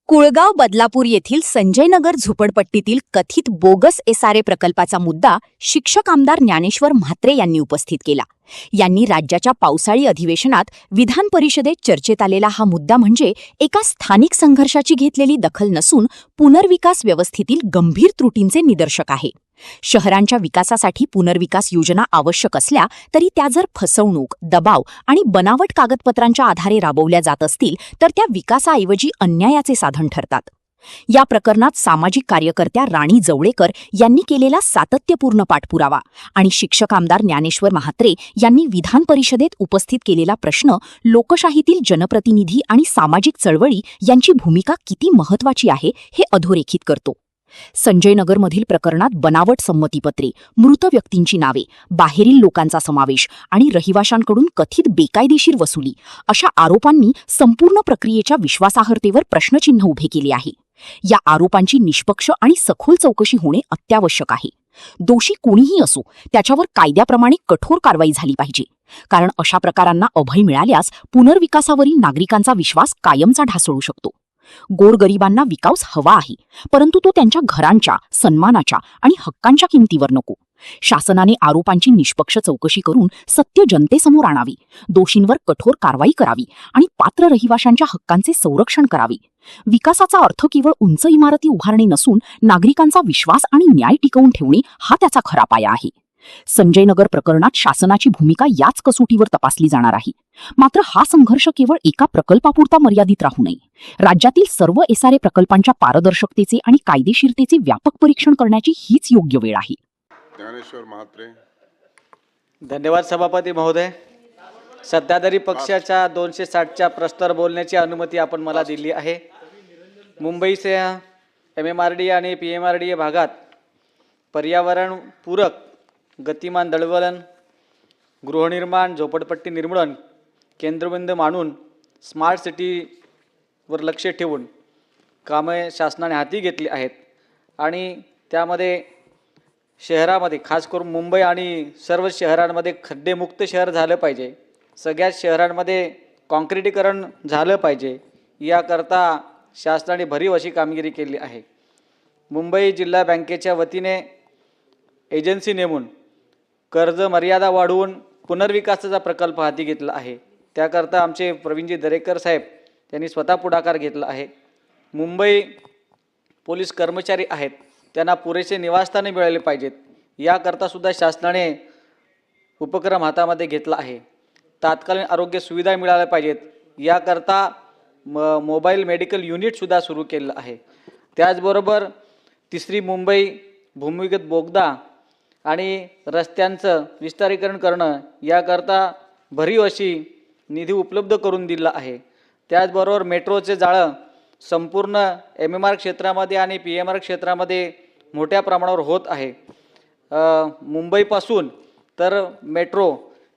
कुळगाव बदलापूर येथील संजयनगर झोपडपट्टीतील कथित बोगस एसआरए प्रकल्पाचा मुद्दा शिक्षक आमदार ज्ञानेश्वर म्हात्रे यांनी उपस्थित केला. यांनी राज्याच्या पावसाळी अधिवेशनात विधान परिषदेत चर्चेत आलेला हा मुद्दा म्हणजे एका स्थानिक संघर्षाची घेतलेली दखल नसून पुनर्विकास व्यवस्थेतील गंभीर त्रुटींचे निदर्शक आहे. शहरांच्या विकासासाठी पुनर्विकास योजना आवश्यक असल्या तरी त्या जर फसवणूक, दबाव आणि बनावट कागदपत्रांच्या आधारे राबवल्या जात असतील तर त्या विकासाऐवजी अन्यायाचे साधन ठरतात. या प्रकरणात सामाजिक कार्यकर्त्या राणी जवळेकर यांनी केलेला सातत्यपूर्ण पाठपुरावा आणि शिक्षक आमदार ज्ञानेश्वर म्हात्रे यांनी विधान परिषदेत उपस्थित केलेला प्रश्न लोकशाहीतील जनप्रतिनिधी आणि सामाजिक चळवळी यांची भूमिका किती महत्त्वाची आहे हे अधोरेखित करतो. संजयनगरमधील प्रकरणात बनावट संमतीपत्रे, मृत व्यक्तींची नावे, बाहेरील लोकांचा समावेश आणि रहिवाशांकडून कथित बेकायदेशीर वसुली अशा आरोपांनी संपूर्ण प्रक्रियेच्या विश्वासार्हतेवर प्रश्नचिन्ह उभे केले आहे. या आरोपांची निष्पक्ष आणि सखोल चौकशी होणे अत्यावश्यक आहे. दोषी कोणीही असो त्याच्यावर कायद्याप्रमाणे कठोर कारवाई झाली पाहिजे, कारण अशा प्रकारांना अभय मिळाल्यास पुनर्विकासावरील नागरिकांचा विश्वास कायमचा ढासळू शकतो. गोरगरिबांना विकास हवा आहे, परंतु तो त्यांच्या घरांच्या, सन्मानाच्या आणि हक्कांच्या किमतीवर नको. शासनाने आरोपांची निष्पक्ष चौकशी करून सत्य जनतेसमोर आणावे, दोषींवर कठोर कारवाई करावी आणि पात्र रहिवाशांच्या हक्कांचे संरक्षण करावे. विकासाचा अर्थ केवळ उंच इमारती उभारणे नसून नागरिकांचा विश्वास आणि न्याय टिकवून ठेवणे हा त्याचा खरा पाया आहे. संजयनगर प्रकरणात शासनाची भूमिका याच कसोटीवर तपासली जाणार आहे. मात्र हा संघर्ष केवळ एका प्रकल्पापुरता मर्यादित राहू नये. राज्यातील सर्व एसआरए प्रकल्पांच्या पारदर्शकतेचे आणि कायदेशीरतेचे व्यापक परीक्षण करण्याची हीच योग्य वेळ आहे. ज्ञानेश्वर म्हात्रे. धन्यवाद सभापती महोदय. सध्या तरी पक्षाच्या 260च्या प्रस्तावर बोलण्याची अनुमती आपण मला दिली आहे. मुंबईचे MMRD आणि PMRD भागात पर्यावरण पूरक गतिमान दळणवळण, गृहनिर्माण, झोपडपट्टी निर्मूलन केंद्रबिंदू मानून स्मार्ट सिटीवर लक्ष ठेवून कामे शासनाने हाती घेतली आहेत आणि त्यामध्ये शहरामध्ये खास करून मुंबई आणि सर्व शहरांमध्ये खड्डेमुक्त शहर झालं पाहिजे. सगळ्याच शहरांमध्ये काँक्रिटीकरण झालं पाहिजे. याकरता शासनाने भरीव अशी कामगिरी केली आहे. मुंबई जिल्हा बँकेच्या वतीने एजन्सी नेमून कर्ज मर्यादा वाढवून पुनर्विकासाचा प्रकल्प हाती घेतला आहे. त्याकरता आमचे प्रवीणजी दरेकर साहेब यांनी स्वतः पुढाकार घेतला आहे. मुंबई पोलीस कर्मचारी आहेत, त्यांना पुरेसे निवासस्थाने मिळाले पाहिजेत. याकरता सुद्धा शासनाने उपक्रम हातामध्ये घेतला आहे. तात्कालीन आरोग्य सुविधा मिळाल्या पाहिजेत, याकरता मोबाईल मेडिकल युनिटसुद्धा सुरू केलं आहे. त्याचबरोबर तिसरी मुंबई भूमिगत बोगदा आणि रस्त्यांचं विस्तारीकरण करणं याकरता भरीव अशी निधी उपलब्ध करून दिला आहे. त्याचबरोबर मेट्रोचे जाळं संपूर्ण MMR क्षेत्रामध्ये आणि PMR क्षेत्रामध्ये मोठ्या प्रमाणावर होत आहे. मुंबईपासून तर मेट्रो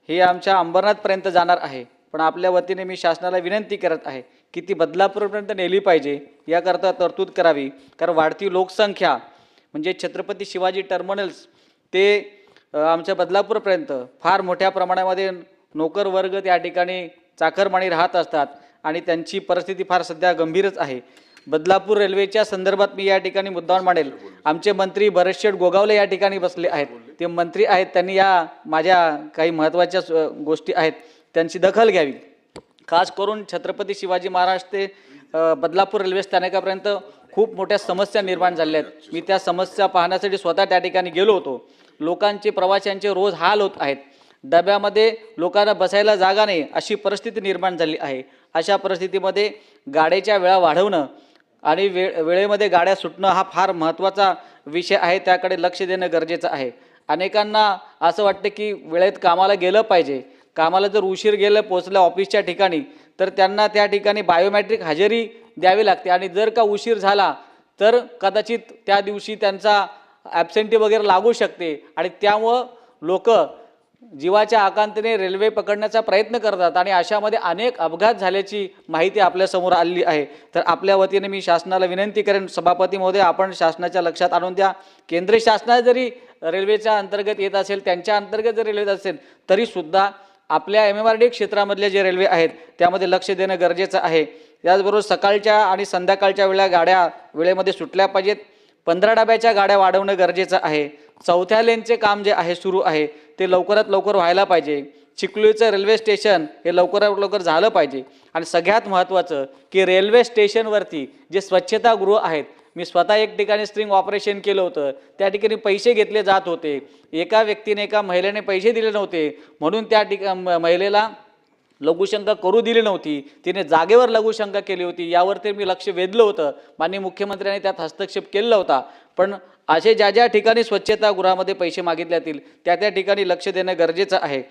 ही आमच्या अंबरनाथपर्यंत जाणार आहे, पण आपल्या वतीने मी शासनाला विनंती करत आहे की ती बदलापूरपर्यंत नेली पाहिजे. याकरता तरतूद करावी, कारण वाढती लोकसंख्या म्हणजे छत्रपती शिवाजी टर्मिनल्स ते आमच्या बदलापूरपर्यंत फार मोठ्या प्रमाणामध्ये नोकर वर्ग त्या ठिकाणी चाकरमानी राहत असतात आणि त्यांची परिस्थिती फार सध्या गंभीरच आहे. बदलापूर रेल्वेच्या संदर्भात मी या ठिकाणी मुद्दावर मांडेल. आमचे मंत्री भरतशेठ गोगावले या ठिकाणी बसले आहेत. ते मंत्री आहेत, त्यांनी या माझ्या काही महत्त्वाच्या गोष्टी आहेत त्यांची दखल घ्यावी. खास करून छत्रपती शिवाजी महाराज ते बदलापूर रेल्वे स्थानकापर्यंत खूप मोठ्या समस्या निर्माण झाल्या आहेत. मी त्या समस्या पाहण्यासाठी स्वतः त्या ठिकाणी गेलो होतो. लोकांचे, प्रवाशांचे रोज हाल होत आहेत. डब्यामध्ये लोकांना बसायला जागा नाही अशी परिस्थिती निर्माण झाली आहे. अशा परिस्थितीमध्ये गाड्याच्या वेळा वाढवणं आणि वेळेमध्ये गाड्या सुटणं हा फार महत्त्वाचा विषय आहे. त्याकडे लक्ष देणं गरजेचं आहे. अनेकांना असं वाटतं की वेळेत कामाला गेलं पाहिजे. कामाला जर उशीर गेलं पोचलं ऑफिसच्या ठिकाणी तर त्यांना त्या ठिकाणी बायोमेट्रिक हजेरी द्यावी लागते आणि जर का उशीर झाला तर कदाचित त्या दिवशी त्यांचा ॲब्सेंटी वगैरे लागू शकते आणि त्यामुळं लोक जीवाच्या आकांतीने रेल्वे पकडण्याचा प्रयत्न करतात आणि अशामध्ये अनेक अपघात झाल्याची माहिती आपल्यासमोर आलेली आहे. तर आपल्या वतीने मी शासनाला विनंती करेन, सभापती महोदय, आपण शासनाच्या लक्षात आणून द्या. केंद्र शासनात जरी रेल्वेच्या अंतर्गत येत असेल, त्यांच्या अंतर्गत जर रेल्वे असेल तरीसुद्धा आपल्या MMRD क्षेत्रामधले जे रेल्वे आहेत त्यामध्ये लक्ष देणं गरजेचं आहे. त्याचबरोबर सकाळच्या आणि संध्याकाळच्या वेळेमध्ये सुटल्या पाहिजेत. 15 डब्याच्या गाड्या वाढवणं गरजेचं आहे. 4थ्या लेनचे काम जे आहे सुरू आहे ते लवकरात लवकर व्हायला पाहिजे. चिखलीचं रेल्वे स्टेशन हे लवकरात लवकर झालं पाहिजे. आणि सगळ्यात महत्त्वाचं की रेल्वे स्टेशनवरती जे स्वच्छतागृह आहेत, मी स्वतः एक ठिकाणी स्ट्रिंग ऑपरेशन केलं होतं, त्या ठिकाणी पैसे घेतले जात होते. एका व्यक्तीने एका महिलेने पैसे दिले नव्हते म्हणून त्या महिलेला लघुशंका करू दिली नव्हती, तिने जागेवर लघुशंका केली होती. यावरती मी लक्ष वेधलं होतं. माननीय मुख्यमंत्र्यांनी त्यात हस्तक्षेप केलेला होता. पण असे ज्या ठिकाणी स्वच्छतागृहामध्ये पैसे मागितले जातील त्या ठिकाणी लक्ष देणं गरजेचं आहे.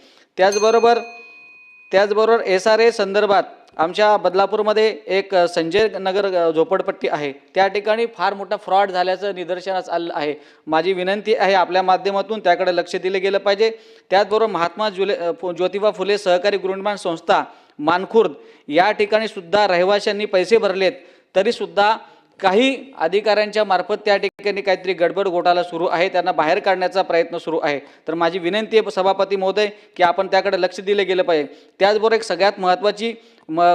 त्याचबरोबर SRA संदर्भात आमच्या बदलापूरमध्ये एक संजय नगर झोपडपट्टी आहे, त्या ठिकाणी फार मोठा फ्रॉड झाल्याचं निदर्शनास आलं आहे. माझी विनंती आहे आपल्या माध्यमातून त्याकडे लक्ष दिले गेलं पाहिजे. त्याचबरोबर महात्मा ज्योतिबा फुले सहकारी गृहनिर्माण संस्था मानखुर्द या ठिकाणी सुद्धा रहिवाशांनी पैसे भरलेत, तरीसुद्धा काही अधिकाऱ्यांच्या मार्फत त्या ठिकाणी काहीतरी गडबड घोटाळा सुरू आहे, त्यांना बाहेर काढण्याचा प्रयत्न सुरू आहे. तर माझी विनंती आहे सभापती महोदय की आपण त्याकडे लक्ष दिले गेलं पाहिजे. त्याचबरोबर एक सगळ्यात महत्त्वाची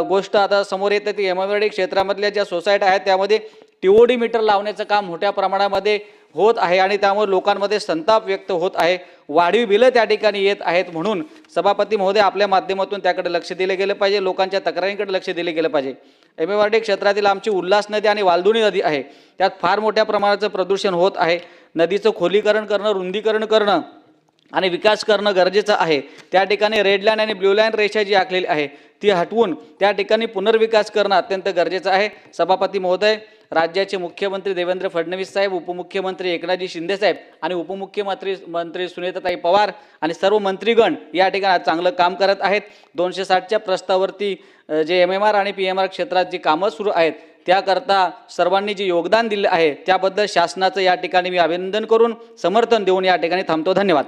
गोष्ट आता समोर येते ती एमआयडी क्षेत्रामधल्या ज्या सोसायट्या आहेत त्यामध्ये TOD मीटर लावण्याचं काम मोठ्या प्रमाणामध्ये होत आहे आणि त्यामुळे लोकांमध्ये संताप व्यक्त होत आहे. वाढीव बिलं त्या ठिकाणी येत आहेत. म्हणून सभापती महोदय आपल्या माध्यमातून त्याकडे लक्ष दिले गेलं पाहिजे, लोकांच्या तक्रारींकडे लक्ष दिले गेलं पाहिजे. एमआयडी क्षेत्रातील आमची उल्हास नदी आणि वालदुनी नदी आहे, त्यात फार मोठ्या प्रमाणाचं प्रदूषण होत आहे. नदीचं खोलीकरण करणं, रुंदीकरण करणं आणि विकास करणं गरजेचं आहे. त्या ठिकाणी रेड लाईन आणि ब्ल्यू लाईन रेषा जी आखलेली आहे ती हटवून त्या ठिकाणी पुनर्विकास करणं अत्यंत गरजेचं आहे. सभापती महोदय, राज्याचे मुख्यमंत्री देवेंद्र फडणवीस साहेब, उपमुख्यमंत्री एकनाथजी शिंदे साहेब आणि उपमुख्यमंत्री सुनेत्राताई पवार आणि सर्व मंत्रीगण या ठिकाणी चांगलं काम करत आहेत. 260च्या प्रस्तावावरती जे MMR आणि PMR क्षेत्रात जी कामं सुरू आहेत त्याकरता सर्वांनी जे योगदान दिले आहे त्याबद्दल शासनाचं या ठिकाणी मी अभिनंदन करून समर्थन देऊन या ठिकाणी थांबतो. धन्यवाद.